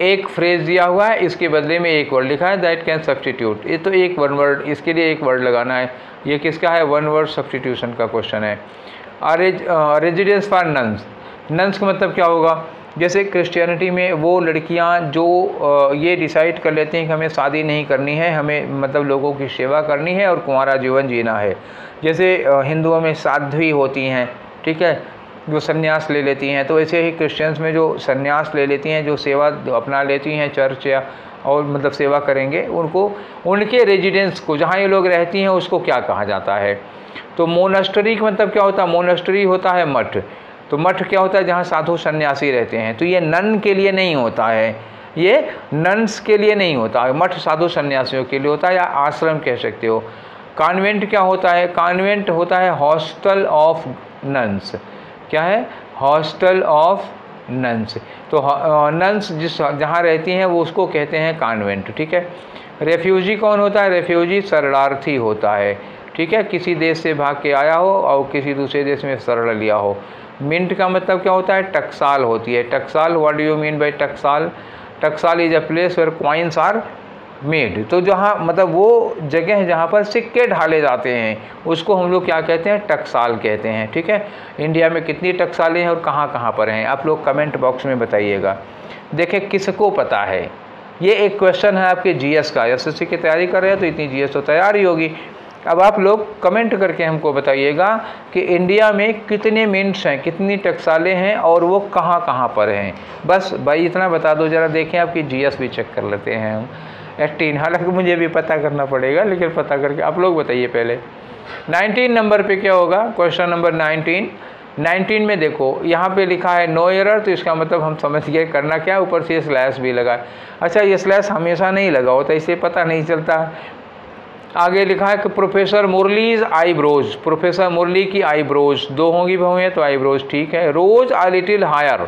एक फ्रेज दिया हुआ है, इसके बदले में एक वर्ड लिखा है, दैट कैन सब्सटीट्यूट। ये तो एक वन वर्ड, इसके लिए एक वर्ड लगाना है। ये किसका है, वन वर्ड सब्सटीट्यूशन का क्वेश्चन है। रेजिडेंस फॉर नन्स, नन्स का मतलब क्या होगा, जैसे क्रिश्चियनिटी में वो लड़कियां जो ये डिसाइड कर लेती हैं कि हमें शादी नहीं करनी है, हमें मतलब लोगों की सेवा करनी है और कुंवारा जीवन जीना है। जैसे हिंदुओं में साध्वी होती हैं, ठीक है, जो सन्यास ले लेती हैं, तो ऐसे ही क्रिश्चियंस में जो सन्यास ले लेती हैं, जो सेवा अपना लेती हैं चर्च या और मतलब सेवा करेंगे, उनको उनके रेजिडेंस को, जहाँ ये लोग रहती हैं, उसको क्या कहा जाता है। तो मोनास्टरी का मतलब क्या होता है, मोनास्टरी होता है मठ। तो मठ क्या होता है, जहाँ साधु सन्यासी रहते हैं। तो ये नन के लिए नहीं होता है, ये नन्स के लिए नहीं होता है, मठ साधु सन्यासियों के लिए होता है, या आश्रम कह सकते हो। कॉन्वेंट क्या होता है, कॉन्वेंट होता है हॉस्टल ऑफ नन्स। क्या है, हॉस्टल ऑफ नन्स। तो नन्स जिस जहाँ रहती हैं वो उसको कहते हैं कॉन्वेंट, ठीक है। रेफ्यूजी कौन होता है, रेफ्यूजी शरणार्थी होता है, ठीक है, किसी देश से भाग के आया हो और किसी दूसरे देश में शरण लिया हो। मिंट का मतलब क्या होता है, टकसाल होती है। टकसाल, what do you mean by taksal, taksal is a place where coins are made. तो जहाँ मतलब वो जगह है जहाँ पर सिक्के ढाले जाते हैं, उसको हम लोग क्या कहते हैं, टकसाल कहते हैं, ठीक है। इंडिया में कितनी टकसालें हैं और कहाँ कहाँ पर हैं, आप लोग कमेंट बॉक्स में बताइएगा। देखें किसको पता है, ये एक क्वेश्चन है आपके जीएस का, एसएससी की तैयारी कर रहे हैं तो इतनी जीएस तो तैयार ही होगी। अब आप लोग कमेंट करके हमको बताइएगा कि इंडिया में कितने मिंट्स हैं, कितनी टकसालें हैं और वो कहाँ कहाँ पर हैं। बस भाई इतना बता दो, ज़रा देखें आपकी जीएस भी चेक कर लेते हैं हम। 18, हालांकि मुझे भी पता करना पड़ेगा, लेकिन पता करके आप लोग बताइए पहले। 19 नंबर पे क्या होगा, क्वेश्चन नंबर 19 में देखो यहाँ पे लिखा है नो एरर, तो इसका मतलब हम समझ गए करना क्या, ऊपर से स्लैश भी लगा। अच्छा, ये स्लैश हमेशा नहीं लगा होता, इससे पता नहीं चलता। आगे लिखा है कि प्रोफेसर मुरलीज आईब्रोज, प्रोफेसर मुरली की आईब्रोज, दो होंगी बहुएं तो आईब्रोज, ठीक है। रोज आ लिटिल हायर,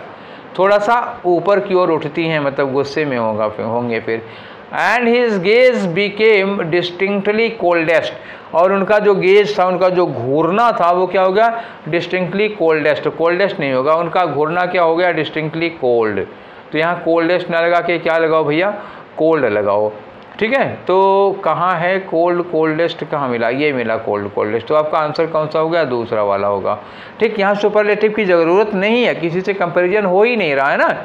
थोड़ा सा ऊपर की ओर उठती हैं, मतलब गुस्से में होंगे फिर। And his gaze became distinctly coldest, और उनका जो गेज था, उनका जो घूरना था वो क्या हो गया, डिस्टिंक्टली कोल्डेस्ट। कोल्डेस्ट नहीं होगा, उनका घूरना क्या हो गया, डिस्टिंक्टली कोल्ड। तो यहाँ कोल्डेस्ट ना लगा के क्या लगाओ भैया, कोल्ड लगाओ, ठीक है। तो कहाँ है कोल्ड, कोल्डेस्ट कहाँ मिला, ये मिला कोल्ड कोल्डेस्ट। तो आपका आंसर कौन सा हो गया, दूसरा वाला होगा, ठीक। यहाँ सुपरलेटिव की ज़रूरत नहीं है, किसी से कंपैरिजन हो ही नहीं रहा है ना।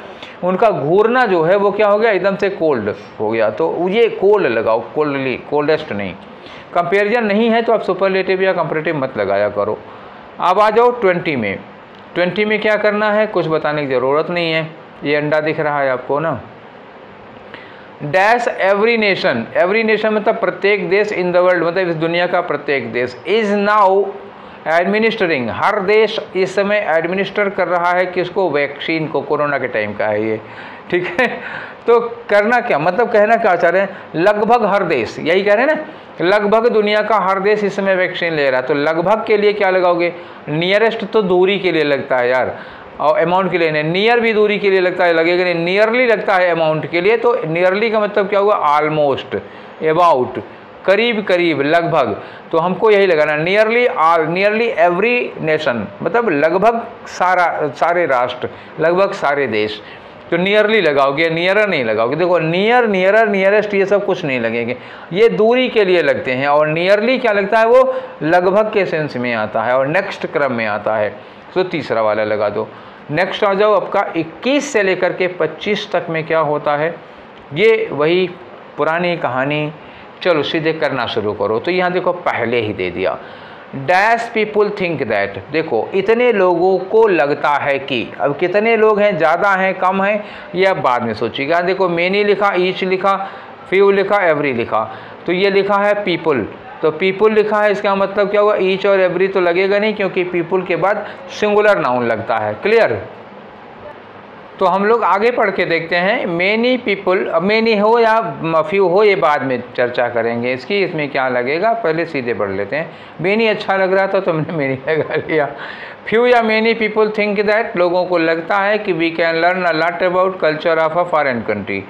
उनका घूरना जो है वो क्या हो गया, एकदम से कोल्ड हो गया, तो ये कोल्ड लगाओ, कोल्डली, कोल्डेस्ट नहीं। कंपैरिजन नहीं है तो आप सुपरलेटिव या कंपैरेटिव मत लगाया करो। अब आ जाओ 20 में। 20 में क्या करना है, कुछ बताने की ज़रूरत नहीं है। ये अंडा दिख रहा है आपको ना, dash every nation, every nation मतलब प्रत्येक देश, इन द वर्ल्ड मतलब इस दुनिया का प्रत्येक देश, इज नाउ एडमिनिस्टरिंग, हर देश इस समय एडमिनिस्टर कर रहा है किसको, वैक्सीन को। कोरोना के टाइम का है ये, ठीक है। तो करना क्या, मतलब कहना क्या चाह रहे हैं, लगभग हर देश, यही कह रहे हैं ना, लगभग दुनिया का हर देश इस समय वैक्सीन ले रहा है। तो लगभग के लिए क्या लगाओगे, नियरेस्ट तो दूरी के लिए लगता है यार, और अमाउंट के लिए नहीं, नियर भी दूरी के लिए लगता है, लगेगा नहीं, नियरली लगता है अमाउंट के लिए। तो नियरली का मतलब क्या हुआ, ऑलमोस्ट, अबाउट, करीब करीब, लगभग। तो हमको यही लगाना, nearly all, nearly every nation मतलब लगभग सारे राष्ट्र, लगभग सारे देश। तो नियरली लगाओगे, नियरर नहीं लगाओगे। देखो नियर, नियरर, नियरेस्ट ये सब कुछ नहीं लगेंगे, ये दूरी के लिए लगते हैं। और नियरली क्या लगता है, वो लगभग के सेंस में आता है और नेक्स्ट क्रम में आता है। तो तीसरा वाला लगा दो। नेक्स्ट आ जाओ, आपका 21 से लेकर के 25 तक में क्या होता है, ये वही पुरानी कहानी। चलो सीधे करना शुरू करो। तो यहाँ देखो पहले ही दे दिया, डैश पीपुल थिंक दैट। देखो इतने लोगों को लगता है कि, अब कितने लोग हैं, ज़्यादा हैं कम हैं, ये अब बाद में सोचिएगा। देखो मेनी लिखा, ईच लिखा, फ्यू लिखा, एवरी लिखा। तो ये लिखा है पीपुल, तो पीपुल लिखा है, इसका मतलब क्या हुआ, ईच और एवरी तो लगेगा नहीं, क्योंकि पीपुल के बाद सिंगुलर नाउन लगता है। क्लियर, तो हम लोग आगे पढ़ के देखते हैं। मेनी पीपल, मेनी हो या फ्यू हो ये बाद में चर्चा करेंगे इसकी, इसमें क्या लगेगा, पहले सीधे पढ़ लेते हैं। मेनी अच्छा लग रहा था तो मैंने मेनी लगा लिया। फ्यू या मेनी पीपल थिंक दैट, लोगों को लगता है कि we can learn a lot about culture of a foreign country,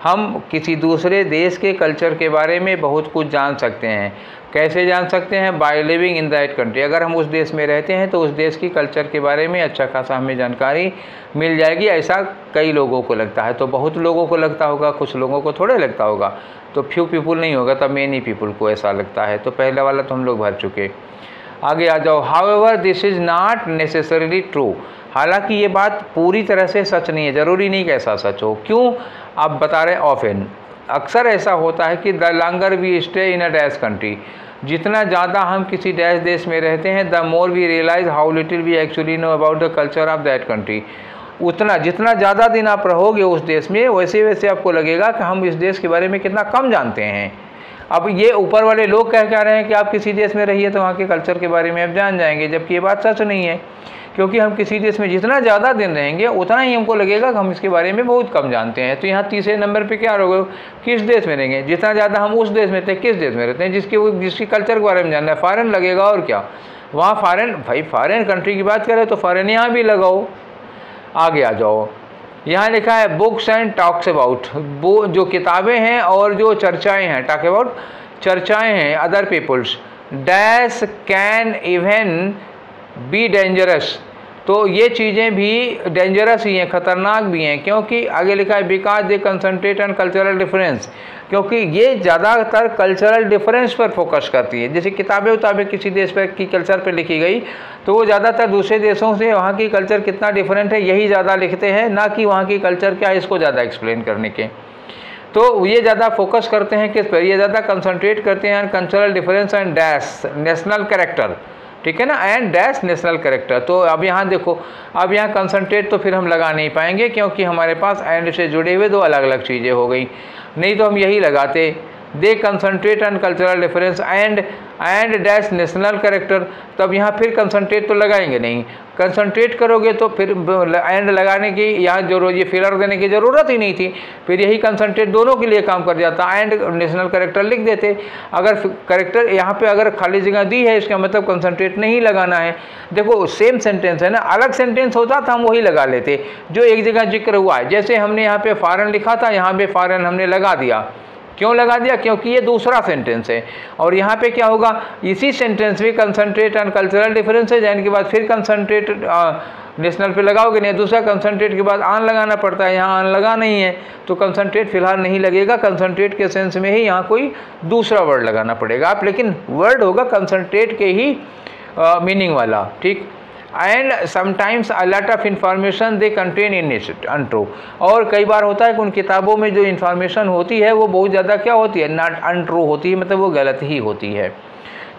हम किसी दूसरे देश के कल्चर के बारे में बहुत कुछ जान सकते हैं। कैसे जान सकते हैं? Bye living in that country, अगर हम उस देश में रहते हैं तो उस देश की कल्चर के बारे में अच्छा खासा हमें जानकारी मिल जाएगी, ऐसा कई लोगों को लगता है। तो बहुत लोगों को लगता होगा, कुछ लोगों को थोड़े लगता होगा, तो फ्यू पीपल नहीं होगा, तब मेनी पीपल को ऐसा लगता है। तो पहला वाला तो हम लोग भर चुके। आगे आ जाओ। However this is not necessarily true, हालांकि ये बात पूरी तरह से सच नहीं है, ज़रूरी नहीं कि ऐसा सच हो। क्यों? आप बता रहे ऑफन, अक्सर ऐसा होता है कि the longer we stay in a dash country, जितना ज़्यादा हम किसी डैश देश में रहते हैं, the more we realise how little we actually know about the culture of that country, उतना जितना ज़्यादा दिन आप रहोगे उस देश में, वैसे वैसे आपको लगेगा कि हम इस देश के बारे में कितना कम जानते हैं। अब ये ऊपर वाले लोग कह रहे हैं कि आप किसी देश में रहिए तो वहाँ के कल्चर के बारे में आप जान जाएंगे, जबकि ये बात सच नहीं है। क्योंकि हम किसी देश में जितना ज़्यादा दिन रहेंगे उतना ही हमको लगेगा कि हम इसके बारे में बहुत कम जानते हैं। तो यहाँ तीसरे नंबर पे क्या रहोगे, किस देश में रहेंगे, जितना ज़्यादा हम उस देश में रहते हैं, किस देश में रहते हैं जिसकी कल्चर के बारे में जानना है, फॉरेन लगेगा और क्या। वहाँ फॉरेन, भाई फॉरेन कंट्री की बात करें तो फॉरेन यहाँ भी लगाओ। आगे आ जाओ, यहाँ लिखा है बुक्स एंड टॉक्स अबाउट, वो जो किताबें हैं और जो चर्चाएँ हैं, टॉक अबाउट चर्चाएँ हैं, other people's dash can even be dangerous, तो ये चीज़ें भी डेंजरस ही हैं, ख़तरनाक भी हैं। क्योंकि आगे लिखा है because they concentrate on cultural difference, क्योंकि ये ज़्यादातर कल्चरल डिफरेंस पर फोकस करती है। जैसे किताबें किसी देश पर की कल्चर पर लिखी गई तो वो ज़्यादातर दूसरे देशों से वहाँ की कल्चर कितना डिफरेंट है यही ज़्यादा लिखते हैं, ना कि वहाँ की कल्चर क्या है इसको ज़्यादा एक्सप्लेन करने के। तो ये ज़्यादा फोकस करते हैं किस पर, ये ज़्यादा कंसंट्रेट करते हैं cultural difference and dash national character, ठीक है ना, एंड डैश नेशनल कैरेक्टर। तो अब यहाँ देखो, अब यहाँ कंसंट्रेट तो फिर हम लगा नहीं पाएंगे क्योंकि हमारे पास एंड से जुड़े हुए दो अलग अलग चीज़ें हो गई, नहीं तो हम यही लगाते they concentrate on cultural difference and dash national character. तब यहाँ फिर कंसंट्रेट तो लगाएंगे नहीं, कंसंट्रेट करोगे तो फिर एंड लगाने की यहाँ जो ये फिलर देने की ज़रूरत ही नहीं थी, फिर यही कंसंट्रेट दोनों के लिए काम कर जाता, एंड नेशनल कैरेक्टर लिख देते। अगर कैरेक्टर यहाँ पे अगर खाली जगह दी है इसका मतलब कंसंट्रेट नहीं लगाना है। देखो सेम सेंटेंस है ना, अलग सेंटेंस होता तो हम वही लगा लेते जो एक जगह जिक्र हुआ है। जैसे हमने यहाँ पे फॉरेन लिखा था, यहाँ पे फॉरेन हमने लगा दिया, क्यों लगा दिया, क्योंकि ये दूसरा सेंटेंस है। और यहाँ पे क्या होगा, इसी सेंटेंस में concentrate on cultural differences and के बाद फिर कंसंट्रेट नेशनल पे लगाओगे, नहीं दूसरा कंसंट्रेट के बाद आन लगाना पड़ता है, यहाँ आन लगा नहीं है तो कंसंट्रेट फिलहाल नहीं लगेगा। कंसंट्रेट के सेंस में ही यहाँ कोई दूसरा वर्ड लगाना पड़ेगा आप, लेकिन वर्ड होगा कंसंट्रेट के ही मीनिंग वाला, ठीक। And sometimes a lot of information they contain in it untrue, और कई बार होता है कि उन किताबों में जो इन्फॉर्मेशन होती है वो बहुत ज़्यादा क्या होती है, नॉट अनट्रू होती है, मतलब वो गलत ही होती है।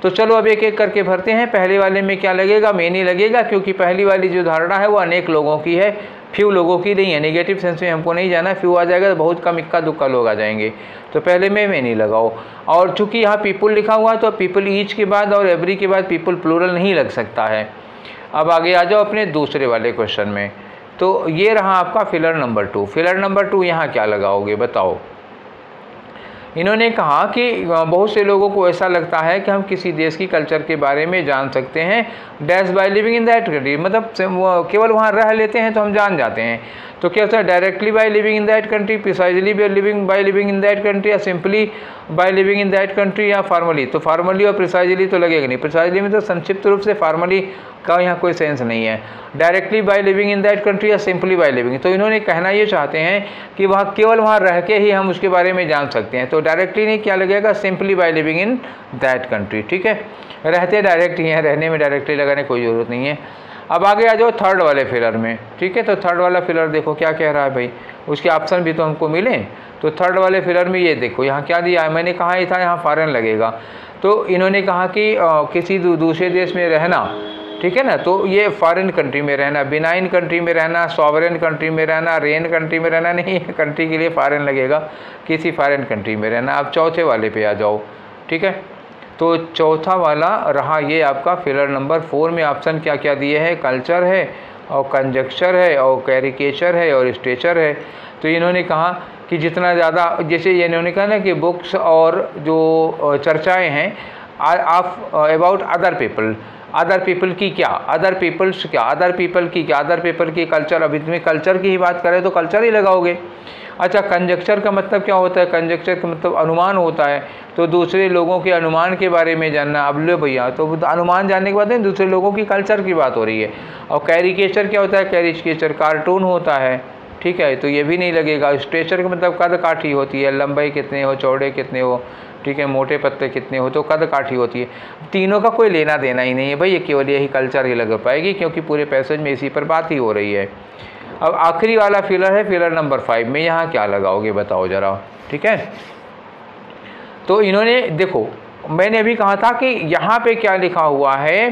तो चलो अब एक एक करके भरते हैं। पहले वाले में क्या लगेगा, मेनी लगेगा, क्योंकि पहली वाली जो धारणा है वो अनेक लोगों की है, फ्यू लोगों की नहीं है। नेगेटिव सेंस में हमको नहीं जाना, फ्यू आ जाएगा तो बहुत कम इक्का दुक्का लोग आ जाएंगे, तो पहले में मेनी लगाओ। और चूंकि यहाँ पीपल लिखा हुआ है तो पीपल ईच के बाद और एवरी के बाद पीपल प्लूरल नहीं लग सकता है। अब आगे आ जाओ अपने दूसरे वाले क्वेश्चन में। तो ये रहा आपका फिलर नंबर 2। फिलर नंबर 2 यहाँ क्या लगाओगे बताओ। इन्होंने कहा कि बहुत से लोगों को ऐसा लगता है कि हम किसी देश की कल्चर के बारे में जान सकते हैं dash by living in that country, मतलब केवल वहाँ रह लेते हैं तो हम जान जाते हैं। तो क्या होता है, directly by living in that country, precisely by living in that country, या simply by living in that country, या फार्मली। तो फार्मली और प्रिसाइजली तो लगेगा नहीं, प्रिसाइजली में तो संक्षिप्त रूप से, फार्मली का यहाँ कोई सेंस नहीं है। Directly by living in that country या सिंपली बाय लिविंग, तो इन्होंने कहना ये चाहते हैं कि वहाँ केवल वहाँ रह के ही हम उसके बारे में जान सकते हैं। तो डायरेक्टली नहीं, क्या लगेगा, simply by living in that country, ठीक है। रहते डायरेक्ट ही हैं, रहने में डायरेक्टली लगाने की कोई ज़रूरत नहीं है। अब आगे आ जाओ थर्ड वाले फिलर में, ठीक है। तो थर्ड वाला फिलर देखो क्या कह रहा है भाई, उसके ऑप्शन भी तो हमको मिले। तो थर्ड वाले फिलर में ये देखो यहाँ क्या दिया है, मैंने कहा ही था यहाँ फॉरेन लगेगा। तो इन्होंने कहा कि किसी दूसरे देश में रहना, ठीक है ना, तो ये फॉरेन कंट्री में रहना, बिनाइन कंट्री में रहना, सॉवरेन कंट्री में रहना, रेन कंट्री में रहना नहीं, कंट्री के लिए फॉरेन लगेगा, किसी फॉरेन कंट्री में रहना। अब चौथे वाले पे आ जाओ, ठीक है। तो चौथा वाला रहा ये आपका फिलर नंबर 4 में ऑप्शन क्या क्या दिए हैं, कल्चर है और कंजक्चर है और कैरिकेचर है और स्टेचर है। तो इन्होंने कहा कि जितना ज़्यादा, जैसे इन्होंने कहा ना कि बुक्स और जो चर्चाएं हैं ऑफ अबाउट अदर पीपल की क्या, अदर पीपल्स क्या, अदर पीपल की क्या, अदर पीपल की कल्चर। अभी तुम्हें कल्चर की ही बात करें तो कल्चर ही लगाओगे। अच्छा, कंजक्चर का मतलब क्या होता है? कंजक्चर का मतलब अनुमान होता है, तो दूसरे लोगों के अनुमान के बारे में जानना। अब लो भैया, तो अनुमान जानने के बाद है दूसरे लोगों की कल्चर की बात हो रही है। और कैरिकेचर क्या होता है? कैरिकेचर कार्टून होता है, ठीक है, तो ये भी नहीं लगेगा। स्ट्रेचर का मतलब कद काठी होती है, लंबाई कितने हो, चौड़े कितने हो, ठीक है, मोटे पत्ते कितने हो, तो कद काठी होती है। तीनों का कोई लेना देना ही नहीं है भाई, ये केवल यही कल्चर ही लग पाएगी, क्योंकि पूरे पैसेज में इसी पर बात ही हो रही है। अब आखिरी वाला फिलर है फिलर नंबर 5 में, यहाँ क्या लगाओगे बताओ ज़रा, ठीक है। तो इन्होंने देखो, मैंने अभी कहा था कि यहाँ पे क्या लिखा हुआ है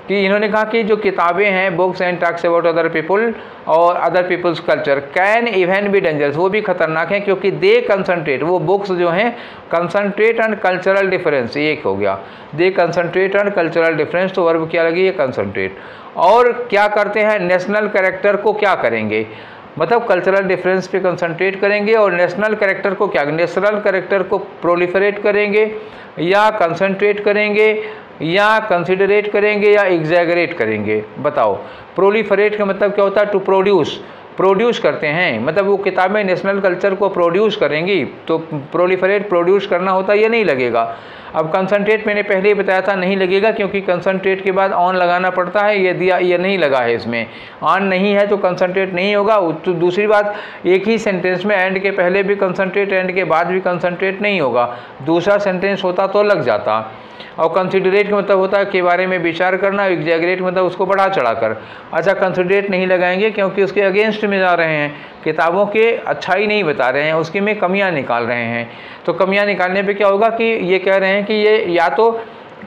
कि इन्होंने कहा कि जो किताबें हैं, books and talks about other people और other people's culture can even be dangerous, वो भी खतरनाक है क्योंकि दे कंसंट्रेट, वो बुक्स जो हैं कंसंट्रेट ऑन कल्चरल डिफरेंस, एक हो गया, दे कंसंट्रेट ऑन कल्चरल डिफरेंस, तो वर्ब क्या लगी है? कंसंट्रेट। और क्या करते हैं? नेशनल कैरेक्टर को क्या करेंगे? मतलब कल्चरल डिफरेंस पे कंसंट्रेट करेंगे और नेशनल कैरेक्टर को क्या, नेशनल कैरेक्टर को प्रोलिफरेट करेंगे या कंसंट्रेट करेंगे या कंसिडरेट करेंगे या एग्जैगरेट करेंगे, बताओ। प्रोलिफरेट का मतलब क्या होता है? टू प्रोड्यूस करते हैं, मतलब वो किताबें नेशनल कल्चर को प्रोड्यूस करेंगी, तो प्रोलिफरेट प्रोड्यूस करना होता है, ये नहीं लगेगा। अब कंसंट्रेट मैंने पहले ही बताया था नहीं लगेगा, क्योंकि कंसंट्रेट के बाद ऑन लगाना पड़ता है, ये दिया, ये नहीं लगा है, इसमें ऑन नहीं है तो कंसंट्रेट नहीं होगा। तो दूसरी बात, एक ही सेंटेंस में एंड के पहले भी कंसंट्रेट, एंड के बाद भी कंसंट्रेट नहीं होगा, दूसरा सेंटेंस होता तो लग जाता। और कंसिडरेट का मतलब होता है के बारे में विचार करना, एग्जैगरेट मतलब उसको बढ़ा चढ़ाकर। अच्छा, कंसिडरेट नहीं लगाएंगे क्योंकि उसके अगेंस्ट में जा रहे हैं, किताबों के अच्छाई नहीं बता रहे हैं, उसकी में कमियां निकाल रहे हैं। तो कमियां निकालने पे क्या होगा कि ये कह रहे हैं कि ये या तो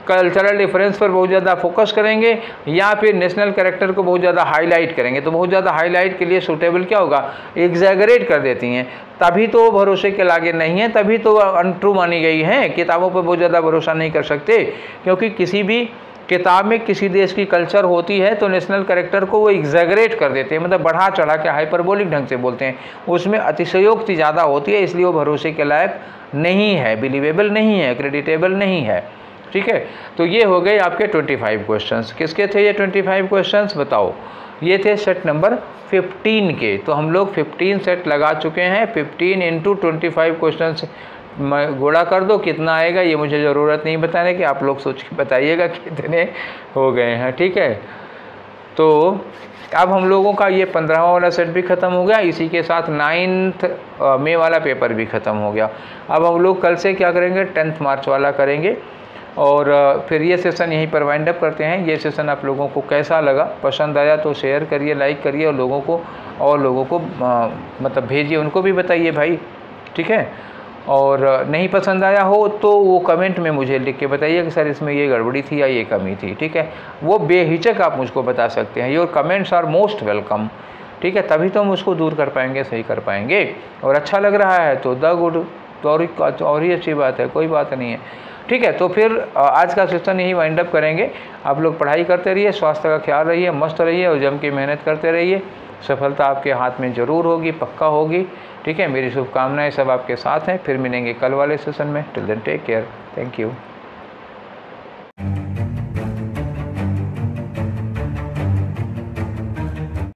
कल्चरल डिफरेंस पर बहुत ज़्यादा फोकस करेंगे या फिर नेशनल कैरेक्टर को बहुत ज़्यादा हाईलाइट करेंगे। तो बहुत ज़्यादा हाईलाइट के लिए सूटेबल क्या होगा? एग्जैगरेट कर देती हैं, तभी तो भरोसे के लागे नहीं है, तभी तो अनट्रू मानी गई हैं। किताबों पर बहुत ज़्यादा भरोसा नहीं कर सकते, क्योंकि किसी भी किताब में किसी देश की कल्चर होती है तो नेशनल कैरेक्टर को वो एग्जैगरेट कर देते हैं, मतलब बढ़ा चढ़ा के हाइपरबोलिक ढंग से बोलते हैं, उसमें अतिशयोक्ति ज़्यादा होती है, इसलिए वो भरोसे के लायक नहीं है, बिलीवेबल नहीं है, क्रेडिटेबल नहीं है, ठीक है। तो ये हो गए आपके 25 क्वेश्चंस। किसके थे ये 25 क्वेश्चंस बताओ? ये थे सेट नंबर 15 के। तो हम लोग 15 सेट लगा चुके हैं। 15 इंटू 25 क्वेश्चंस गुणा कर दो, कितना आएगा ये मुझे ज़रूरत नहीं बताने की, आप लोग सोच के बताइएगा कितने हो गए हैं, ठीक है। तो अब हम लोगों का ये 15वां वाला सेट भी ख़त्म हो गया, इसी के साथ 9th मई वाला पेपर भी ख़त्म हो गया। अब हम लोग कल से क्या करेंगे? 10th मार्च वाला करेंगे और फिर ये सेशन यहीं पर वाइंड अप करते हैं। ये सेशन आप लोगों को कैसा लगा? पसंद आया तो शेयर करिए, लाइक करिए और लोगों को मतलब भेजिए, उनको भी बताइए भाई, ठीक है। और नहीं पसंद आया हो तो वो कमेंट में मुझे लिख के बताइए कि सर इसमें ये गड़बड़ी थी या ये कमी थी, ठीक है। वो बेहिचक आप मुझको बता सकते हैं, your comments are most welcome, ठीक है। तभी तो हम उसको दूर कर पाएंगे, सही कर पाएंगे। और अच्छा लग रहा है तो द गुड, तो और ही अच्छी बात है, कोई बात नहीं है, ठीक है। तो फिर आज का सेशन यही वाइंड अप करेंगे। आप लोग पढ़ाई करते रहिए, स्वास्थ्य का ख्याल रहिए, मस्त रहिए और जम के मेहनत करते रहिए। सफलता आपके हाथ में ज़रूर होगी, पक्का होगी, ठीक है। मेरी शुभकामनाएं सब आपके साथ हैं। फिर मिलेंगे कल वाले सेशन में। Till then take care, thank you.